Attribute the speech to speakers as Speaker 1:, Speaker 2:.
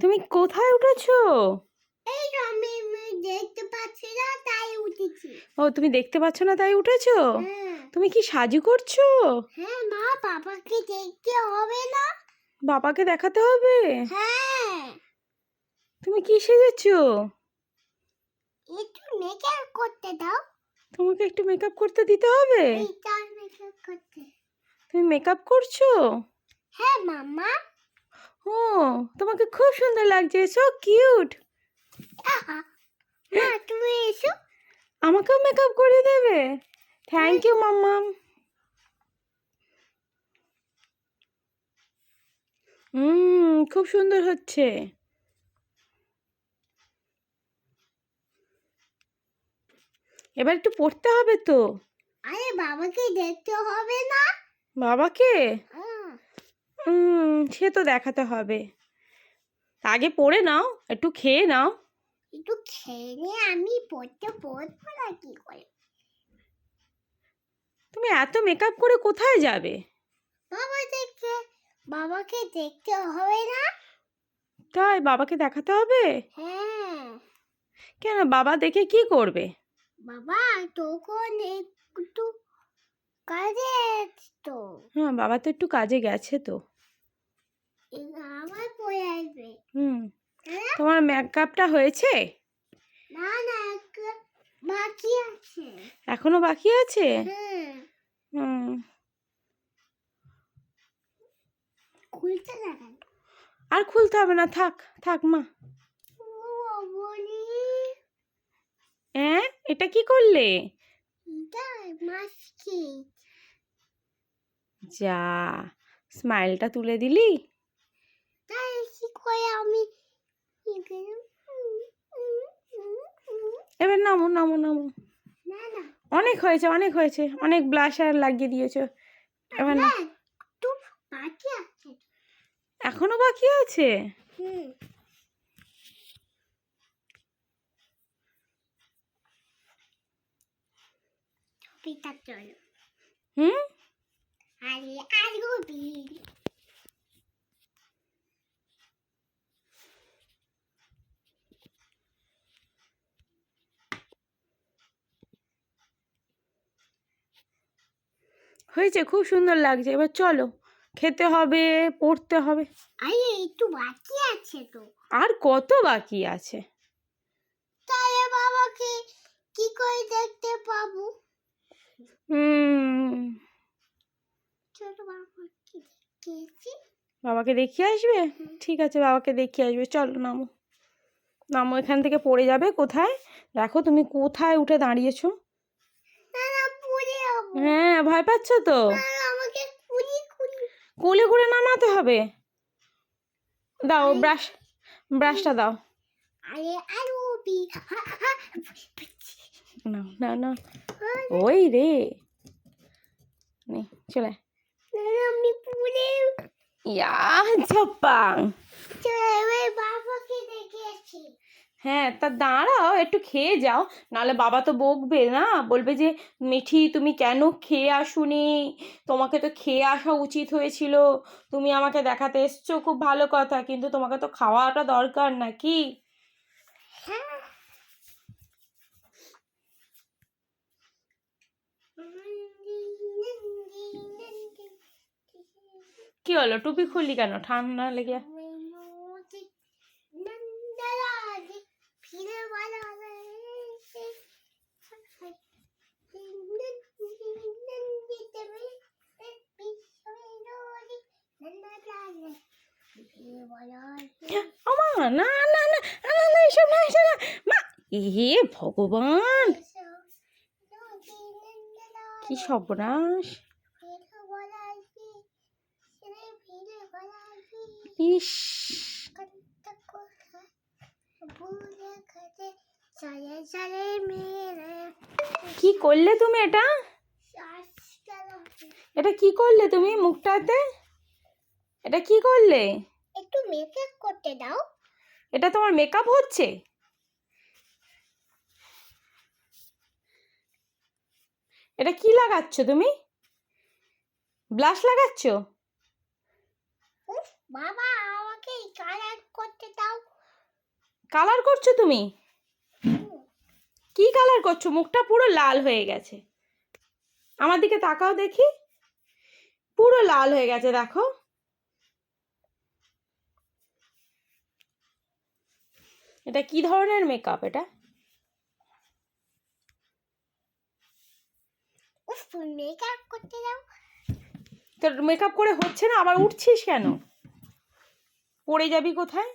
Speaker 1: তুমি কোথায় উঠেছো?
Speaker 2: এই তো আমি দেখতে পাচ্ছি না তাই উঠেছি।
Speaker 1: ও, তুমি দেখতে পাচ্ছ না তাই উঠেছো?
Speaker 2: হ্যাঁ
Speaker 1: তুমি কি সাজু করছো?
Speaker 2: হ্যাঁ মা, বাবাকে দেখতে হবে না?
Speaker 1: বাবাকে দেখাতে হবে?
Speaker 2: হ্যাঁ,
Speaker 1: তুমি কি সেজেছো?
Speaker 2: একটু মেকআপ করতে দাও।
Speaker 1: তোমাকে একটু মেকআপ করতে দিতে হবে?
Speaker 2: এইটা মেকআপ করতে।
Speaker 1: তুমি মেকআপ করছো?
Speaker 2: হ্যাঁ মাম্মা।
Speaker 1: ও, তোমাকে খুব সুন্দর লাগছে, সো কিউট।
Speaker 2: মা তুমি এসো।
Speaker 1: আমাকেও মেকআপ করে দেবে? থ্যাংক ইউ মাম্মাম। খুব সুন্দর হচ্ছে। এবার একটু পড়তে হবে তো।
Speaker 2: আরে বাবাকে দেখতে হবে না?
Speaker 1: বাবাকে?
Speaker 2: হ্যাঁ,
Speaker 1: সে তো দেখাতে হবে। আগে পড়ে নাও, একটু খেয়ে নাও।
Speaker 2: একটু খেয়ে নিয়ে আমি পড়বো না কি করে?
Speaker 1: তুমি এত মেকআপ করে কোথায় যাবে?
Speaker 2: বাবাকে দেখতে হবে না?
Speaker 1: তাই বাবাকে দেখাতে হবে?
Speaker 2: হ্যাঁ
Speaker 1: কেন, বাবা দেখে কি করবে?
Speaker 2: বাবা, তখন একটু কাজে তো
Speaker 1: হ্যাঁ, বাবা তো একটু কাজে গেছে তো।
Speaker 2: আমার পরে আসবে। হ্যাঁ?
Speaker 1: তোমার মেকআপটা হয়েছে?
Speaker 2: না না, একটা বাকি আছে।
Speaker 1: এখনো বাকি আছে?
Speaker 2: হ্যাঁ,
Speaker 1: হুম
Speaker 2: খুলতে লাগাই।
Speaker 1: আর খুলতে হবে না, থাক থাক মা।
Speaker 2: বলি
Speaker 1: এটা কি করলে?
Speaker 2: এটা মাসকি।
Speaker 1: যা, স্মাইলটা তুলে দিলি।
Speaker 2: তাই কি করে আমি
Speaker 1: এবার নামো নামো নামো।
Speaker 2: না না
Speaker 1: অনেক হয়েছে, অনেক হয়েছে, অনেক ব্লাশার লাগিয়ে দিয়েছো। এবার না,
Speaker 2: একটু বাকি আছে।
Speaker 1: এখনো বাকি আছে?
Speaker 2: হুম, পিতা চলো।
Speaker 1: হুম
Speaker 2: আরে আলু বিল।
Speaker 1: হয়েছে, খুব সুন্দর লাগছে। এবার চলো, খেতে হবে, পড়তে হবে।
Speaker 2: আরে একটু বাকি আছে তো।
Speaker 1: আর কত বাকি আছে?
Speaker 2: তাহলে বাবাকে কি করে দেখতে পাবো?
Speaker 1: হুম
Speaker 2: ছোট বাবাকে দেখেছি।
Speaker 1: বাবাকে দেখিয়ে আসবে? ঠিক আছে, বাবাকে দেখিয়ে আসবে। চলো নামো নামো, এখান থেকে পড়ে যাবে। কোথায় দেখো, তুমি কোথায় উঠে দাঁড়িয়েছো?
Speaker 2: না না, পড়ে যাবো।
Speaker 1: হ্যাঁ, ভয় পাচ্ছ তো?
Speaker 2: না না, আমাকে কুলি কুলি।
Speaker 1: কোলে করে নামাতে হবে। দাও
Speaker 2: আরে
Speaker 1: ব্রাশটা দাও।
Speaker 2: আরে আলু বিল।
Speaker 1: না না না, ওই রে, নে চলে।
Speaker 2: আমি পড়ে
Speaker 1: ইয়া, ঝাপ্পাং।
Speaker 2: চলে বাবাকে দেখেছি।
Speaker 1: হ্যাঁ, তা দাঁড়াও, একটু খেয়ে যাও, নাহলে বাবা তো বকবে না, বলবে যে মিঠি তুমি কেন খেয়ে আসোনি, তোমাকে তো খেয়ে আসা উচিত হয়েছিল, তুমি আমাকে দেখাতে এসছো, খুব ভালো কথা, কিন্তু তোমাকে তো খাওয়াটা দরকার নাকি?
Speaker 2: হ্যাঁ,
Speaker 1: কি হলো, টুপি খুললি কেন? ঠান্ডা লেগে? আমা, না না না না না, এসব না, এসব না মা। হে ভগবান, কি সর্বনাশ! ইস, কি করলে তুমি এটা? এটা কি করলে তুমি মুখটাতে? এটা কি করলে?
Speaker 2: একটু মেকআপ করতে দাও।
Speaker 1: এটা তোমার মেকআপ হচ্ছে? এটা কি লাগাচ্ছ তুমি? ব্লাশ লাগাচ্ছ?
Speaker 2: উফ, বাবা আমাকে কালার করতে দাও।
Speaker 1: কালার করছো তুমি? কি কালার করছো? মুখটা পুরো লাল হয়ে গেছে। আমার দিকে তাকাও দেখি, পুরো লাল হয়ে গেছে দেখো। এটা কি ধরনের মেকআপ এটা?
Speaker 2: উফ মেকআপ করতে যাও।
Speaker 1: তোর মেকআপ করে হচ্ছে না, আবার উঠছিস কেন? পড়ে যাবি কোথায়?